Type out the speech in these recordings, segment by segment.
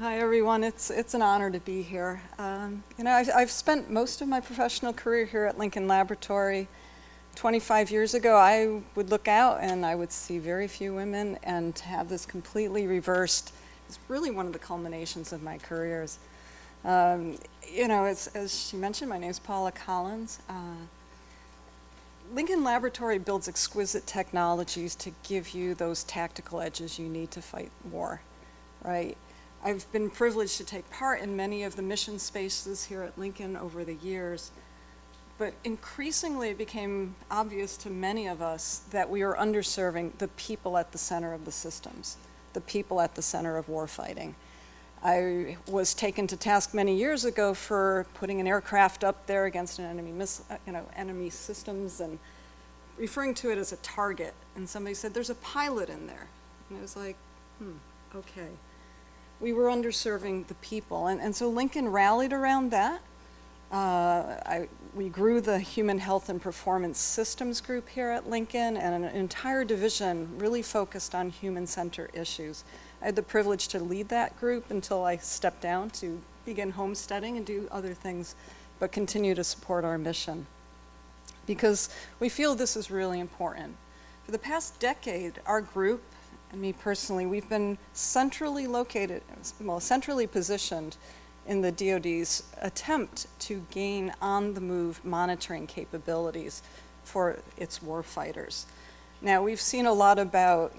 Hi everyone, it's an honor to be here. I've spent most of my professional career here at Lincoln Laboratory. 25 years ago, I would look out and I would see very few women, and to have this completely reversed is really one of the culminations of my careers. As she mentioned, my name is Paula Collins. Lincoln Laboratory builds exquisite technologies to give you those tactical edges you need to fight war, right? I've been privileged to take part in many of the mission spaces here at Lincoln over the years, but increasingly it became obvious to many of us that we are underserving the people at the center of the systems, the people at the center of warfighting. I was taken to task many years ago for putting an aircraft up there against an enemy systems and referring to it as a target. And somebody said, "There's a pilot in there." And I was like, okay. We were underserving the people. And so Lincoln rallied around that. We grew the Human Health and Performance Systems group here at Lincoln, and an entire division really focused on human-centered issues. I had the privilege to lead that group until I stepped down to begin homesteading and do other things, but continue to support our mission. Because we feel this is really important. For the past decade, our group, and me personally, we've been centrally positioned in the DoD's attempt to gain on-the-move monitoring capabilities for its warfighters. Now, we've seen a lot about,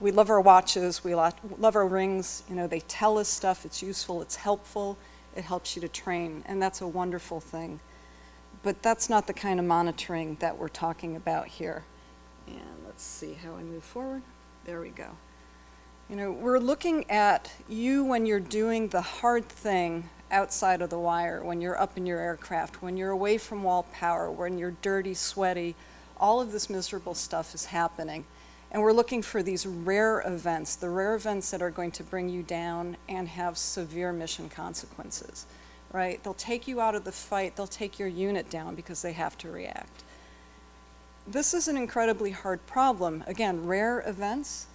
we love our watches, we love our rings, they tell us stuff, it's useful, it's helpful, it helps you to train, and that's a wonderful thing. But that's not the kind of monitoring that we're talking about here. And let's see how I move forward. There we go. We're looking at you when you're doing the hard thing outside of the wire, when you're up in your aircraft, when you're away from wall power, when you're dirty, sweaty. All of this miserable stuff is happening. And we're looking for these rare events, the rare events that are going to bring you down and have severe mission consequences, right? They'll take you out of the fight, they'll take your unit down because they have to react. This is an incredibly hard problem. Again, rare events.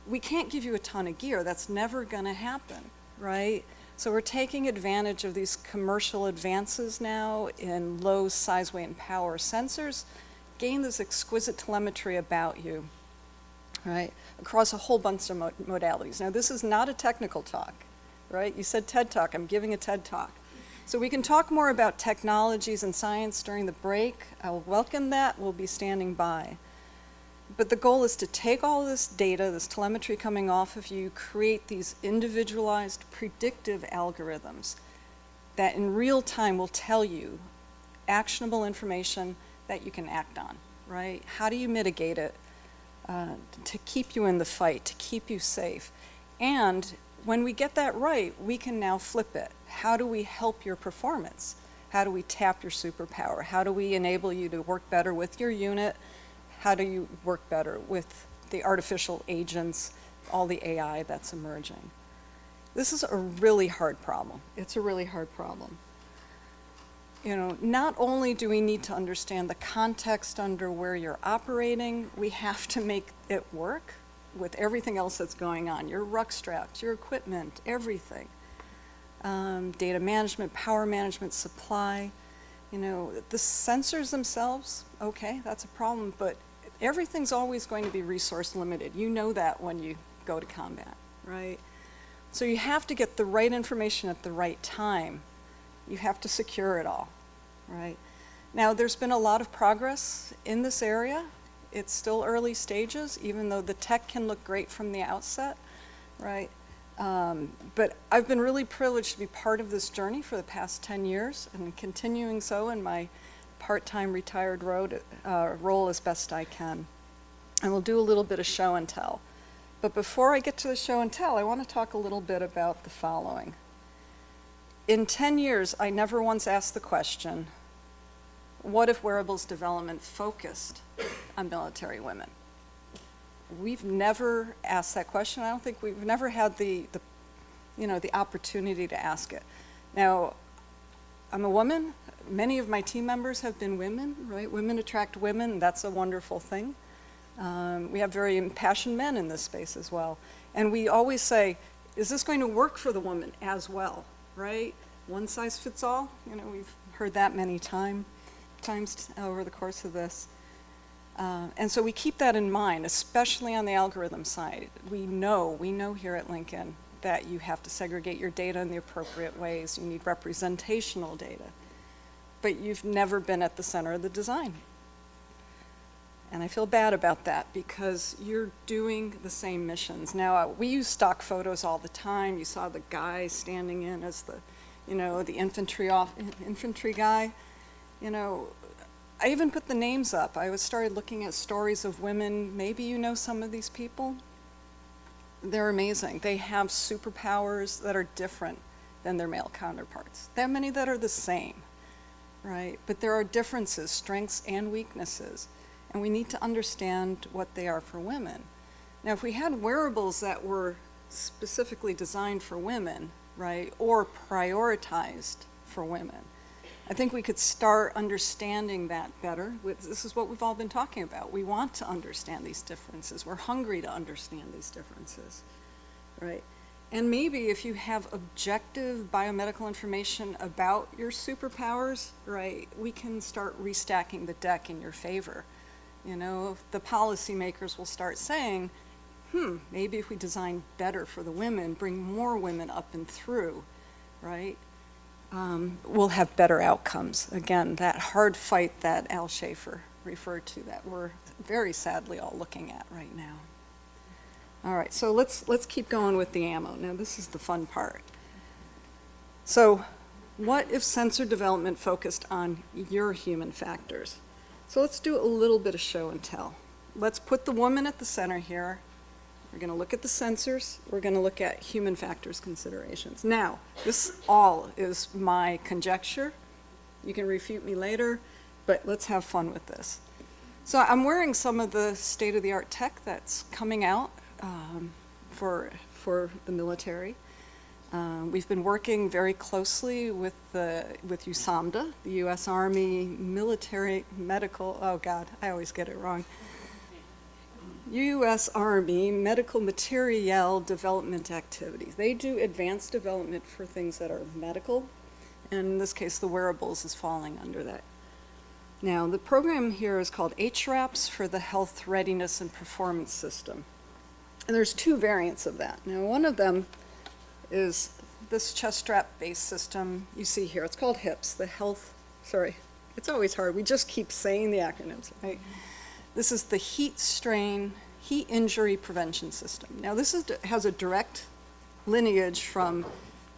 We can't give you a ton of gear. That's never going to happen, right? So we're taking advantage of these commercial advances now in low size, weight, and power sensors, gain this exquisite telemetry about you, right, across a whole bunch of modalities. Now, this is not a technical talk, right? You said TED Talk. I'm giving a TED Talk. So we can talk more about technologies and science during the break. I'll welcome that. We'll be standing by. But the goal is to take all this data, this telemetry coming off of you, create these individualized predictive algorithms that in real time will tell you actionable information that you can act on, right? How do you mitigate it to keep you in the fight, to keep you safe? And when we get that right, we can now flip it. How do we help your performance? How do we tap your superpower? How do we enable you to work better with your unit? How do you work better with the artificial agents, all the AI that's emerging? This is a really hard problem. It's a really hard problem. Not only do we need to understand the context under where you're operating, we have to make it work with everything else that's going on, your ruck straps, your equipment, everything. Data management, power management, supply. The sensors themselves, okay, that's a problem, but everything's always going to be resource limited. You know that when you go to combat, right? So you have to get the right information at the right time. You have to secure it all, right? Now, there's been a lot of progress in this area. It's still early stages, even though the tech can look great from the outset, right? But I've been really privileged to be part of this journey for the past 10 years and continuing so in my part-time retired role as best I can. And we'll do a little bit of show and tell. But before I get to the show and tell, I want to talk a little bit about the following. In 10 years, I never once asked the question, what if wearables development focused on military women? We've never asked that question. I don't think we've never had the opportunity to ask it. Now, I'm a woman. Many of my team members have been women, right? Women attract women. That's a wonderful thing. We have very impassioned men in this space as well. And we always say, is this going to work for the woman as well, right? One size fits all, we've heard that many times over the course of this. And so we keep that in mind, especially on the algorithm side. We know here at Lincoln that you have to segregate your data in the appropriate ways. You need representational data. But you've never been at the center of the design. And I feel bad about that because you're doing the same missions. Now, we use stock photos all the time. You saw the guy standing in as the infantry guy. I even put the names up. I started looking at stories of women. Maybe you know some of these people. They're amazing. They have superpowers that are different than their male counterparts. There are many that are the same, right? But there are differences, strengths and weaknesses, and we need to understand what they are for women. Now, if we had wearables that were specifically designed for women, right, or prioritized for women, I think we could start understanding that better. This is what we've all been talking about. We want to understand these differences. We're hungry to understand these differences, right? And maybe if you have objective biomedical information about your superpowers, right, we can start restacking the deck in your favor. The policymakers will start saying, maybe if we design better for the women, bring more women up and through, right? We'll have better outcomes. Again, that hard fight that Al Schaefer referred to that we're very sadly all looking at right now. All right, so let's keep going with the ammo. Now this is the fun part. So what if sensor development focused on your human factors? So let's do a little bit of show and tell. Let's put the woman at the center here. We're going to look at the sensors. We're going to look at human factors considerations. Now, this all is my conjecture. You can refute me later, but let's have fun with this. So I'm wearing some of the state-of-the-art tech that's coming out for the military. We've been working very closely with USAMDA, the U.S. Army Military Medical, oh God, I always get it wrong. U.S. Army Medical Materiel Development Activities. They do advanced development for things that are medical, and in this case, the wearables is falling under that. Now, the program here is called HRAPS for the Health Readiness and Performance System. And there's two variants of that. Now, one of them is this chest strap-based system you see here. It's called HIPS, it's always hard. We just keep saying the acronyms, right? This is the heat injury prevention system. Now this has a direct lineage from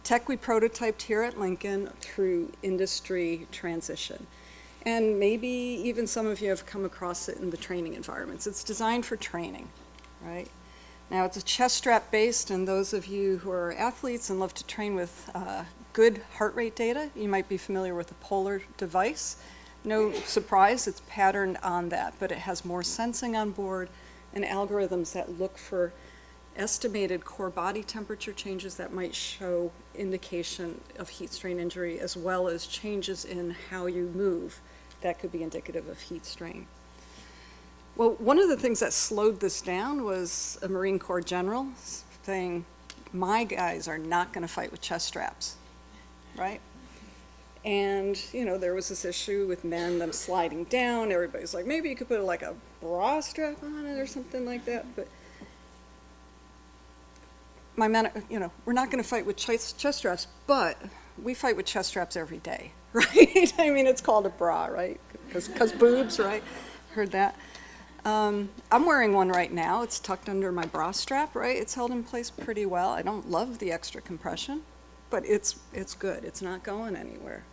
tech we prototyped here at Lincoln through industry transition. And maybe even some of you have come across it in the training environments. It's designed for training, right? Now it's a chest strap based, and those of you who are athletes and love to train with good heart rate data, you might be familiar with the Polar device. No surprise, it's patterned on that, but it has more sensing on board and algorithms that look for estimated core body temperature changes that might show indication of heat strain injury, as well as changes in how you move that could be indicative of heat strain. Well, one of the things that slowed this down was a Marine Corps general saying, my guys are not going to fight with chest straps, right? And, there was this issue with them sliding down. Everybody's like, maybe you could put like a bra strap on it or something like that. But my men, we're not going to fight with chest straps, but we fight with chest straps every day, right? I mean, it's called a bra, right? Because boobs, right? Heard that. I'm wearing one right now. It's tucked under my bra strap, right? It's held in place pretty well. I don't love the extra compression, but it's good. It's not going anywhere.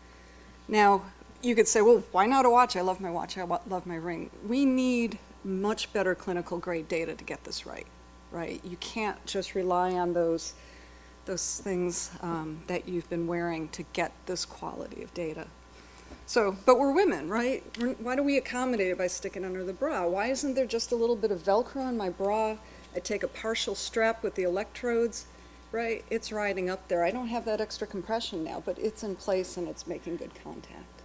Now, you could say, well, why not a watch? I love my watch. I love my ring. We need much better clinical grade data to get this right? You can't just rely on those things that you've been wearing to get this quality of data. So, but we're women, right? Why do we accommodate it by sticking under the bra? Why isn't there just a little bit of Velcro in my bra? I take a partial strap with the electrodes, right? It's riding up there. I don't have that extra compression now, but it's in place and it's making good contact.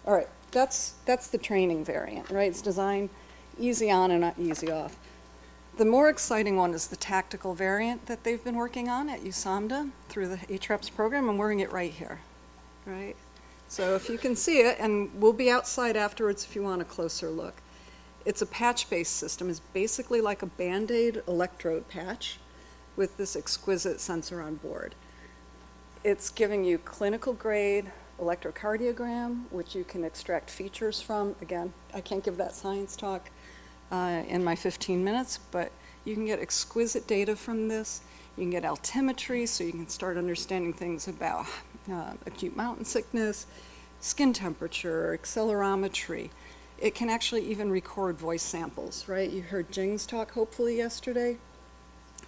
All right, that's the training variant, right? It's designed easy on and not easy off. The more exciting one is the tactical variant that they've been working on at USAMDA through the HREPS program. I'm wearing it right here, right? So if you can see it, and we'll be outside afterwards if you want a closer look. It's a patch-based system. It's basically like a Band-Aid electrode patch with this exquisite sensor on board. It's giving you clinical grade electrocardiogram, which you can extract features from. Again, I can't give that science talk in my 15 minutes, but you can get exquisite data from this. You can get altimetry, so you can start understanding things about acute mountain sickness, skin temperature, accelerometry. It can actually even record voice samples, right? You heard Jing's talk hopefully yesterday.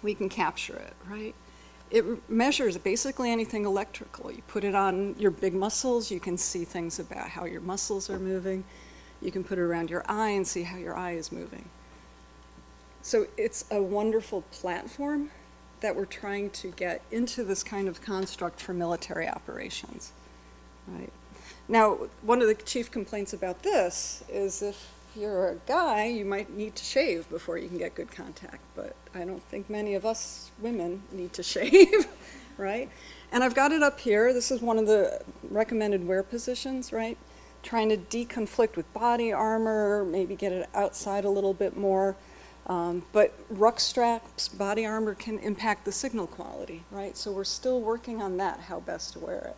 We can capture it, right? It measures basically anything electrical. You put it on your big muscles, you can see things about how your muscles are moving. You can put it around your eye and see how your eye is moving. So it's a wonderful platform that we're trying to get into this kind of construct for military operations, right? Now, one of the chief complaints about this is if you're a guy, you might need to shave before you can get good contact, but I don't think many of us women need to shave, right? And I've got it up here. This is one of the recommended wear positions, right? Trying to deconflict with body armor, maybe get it outside a little bit more. But ruck straps, body armor can impact the signal quality, right? So we're still working on that, how best to wear it.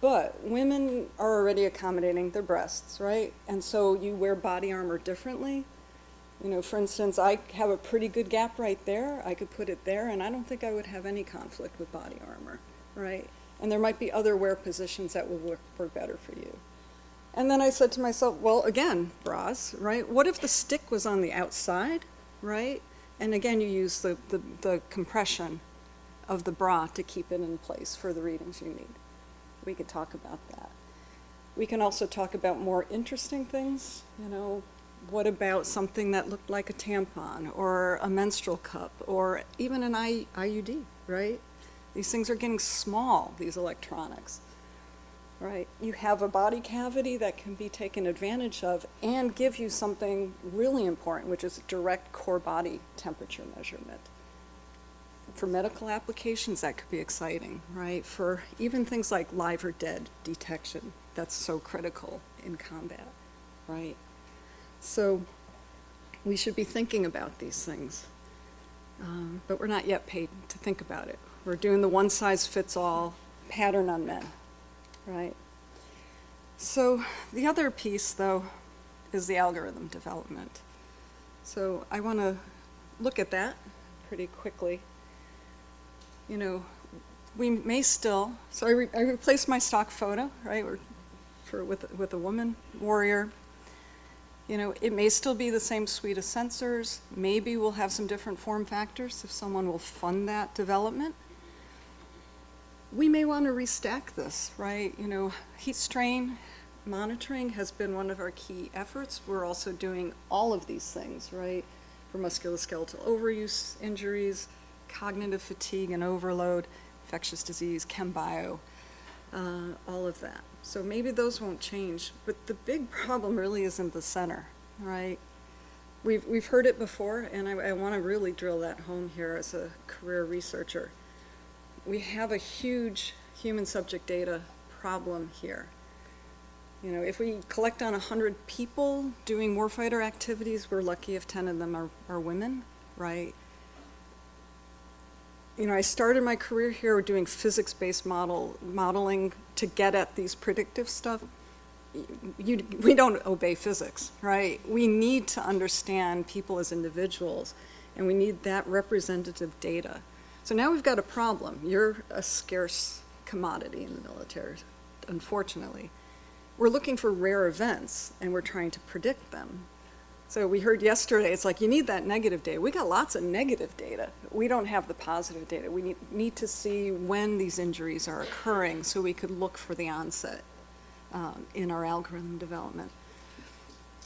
But women are already accommodating their breasts, right? And so you wear body armor differently. You know, for instance, I have a pretty good gap right there. I could put it there, and I don't think I would have any conflict with body armor, right? And there might be other wear positions that will work better for you. And then I said to myself, well, again, bras, right? What if the stick was on the outside, right? And again, you use the compression of the bra to keep it in place for the readings you need. We could talk about that. We can also talk about more interesting things. You know, what about something that looked like a tampon or a menstrual cup or even an IUD, right? These things are getting small, these electronics, right? You have a body cavity that can be taken advantage of and give you something really important, which is direct core body temperature measurement. For medical applications, that could be exciting, right? For even things like live or dead detection, that's so critical in combat, right? So we should be thinking about these things, but we're not yet paid to think about it. We're doing the one-size-fits-all pattern on men, right? So the other piece, though, is the algorithm development. So I want to look at that pretty quickly. You know, we may still, so I replaced my stock photo, right, with a woman warrior. You know, it may still be the same suite of sensors. Maybe we'll have some different form factors if someone will fund that development. We may want to restack this, right? You know, heat strain monitoring has been one of our key efforts. We're also doing all of these things, right? For musculoskeletal overuse injuries, cognitive fatigue and overload, infectious disease, chem bio, all of that. So maybe those won't change, but the big problem really is in the center, right? We've heard it before, and I want to really drill that home here as a career researcher. We have a huge human subject data problem here. You know, if we collect on 100 people doing warfighter activities, we're lucky if 10 of them are women, right? You know, I started my career here doing physics-based modeling to get at these predictive stuff. We don't obey physics, right? We need to understand people as individuals, and we need that representative data. So now we've got a problem. You're a scarce commodity in the military, unfortunately. We're looking for rare events, and we're trying to predict them. So we heard yesterday, it's like, you need that negative data. We got lots of negative data. We don't have the positive data. We need to see when these injuries are occurring so we could look for the onset in our algorithm development.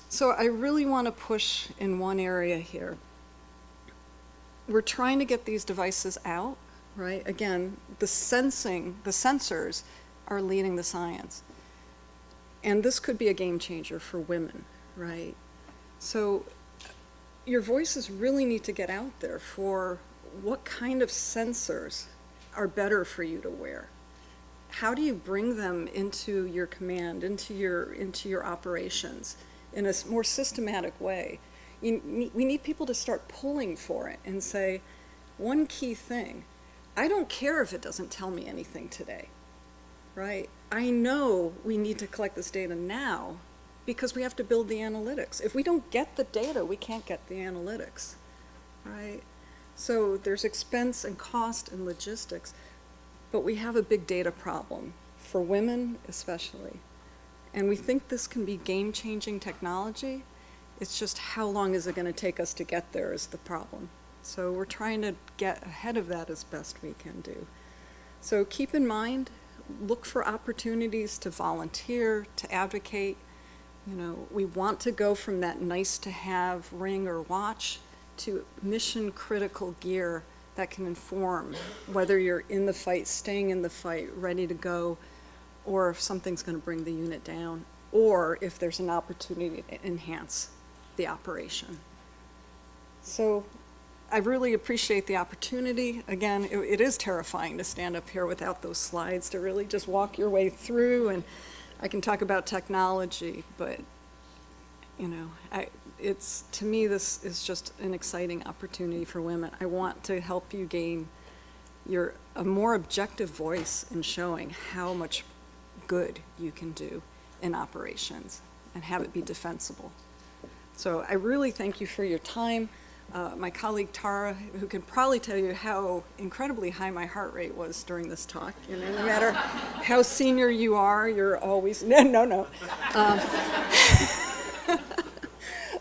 So I really want to push in one area here. We're trying to get these devices out, right? Again, the sensors are leading the science. And this could be a game changer for women, right? So your voices really need to get out there for what kind of sensors are better for you to wear. How do you bring them into your command, into your operations in a more systematic way? We need people to start pulling for it and say, one key thing, I don't care if it doesn't tell me anything today, right? I know we need to collect this data now because we have to build the analytics. If we don't get the data, we can't get the analytics, right? So there's expense and cost and logistics, but we have a big data problem, for women especially. And we think this can be game-changing technology. It's just how long is it going to take us to get there is the problem. So we're trying to get ahead of that as best we can do. So keep in mind, look for opportunities to volunteer, to advocate. You know, we want to go from that nice-to-have ring or watch to mission-critical gear that can inform whether you're in the fight, staying in the fight, ready to go, or if something's going to bring the unit down, or if there's an opportunity to enhance the operation. So I really appreciate the opportunity. Again, it is terrifying to stand up here without those slides, to really just walk your way through, and I can talk about technology, but you know, to me, this is just an exciting opportunity for women. I want to help you gain a more objective voice in showing how much good you can do in operations and have it be defensible. So I really thank you for your time. My colleague Tara, who can probably tell you how incredibly high my heart rate was during this talk. You know, no matter how senior you are, you're always, no.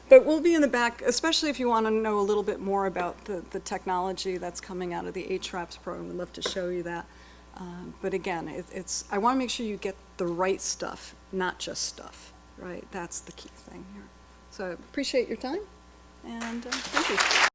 But we'll be in the back, especially if you want to know a little bit more about the technology that's coming out of the HRAPS program. We'd love to show you that. But again, I want to make sure you get the right stuff, not just stuff, right? That's the key thing here. So I appreciate your time, and thank you.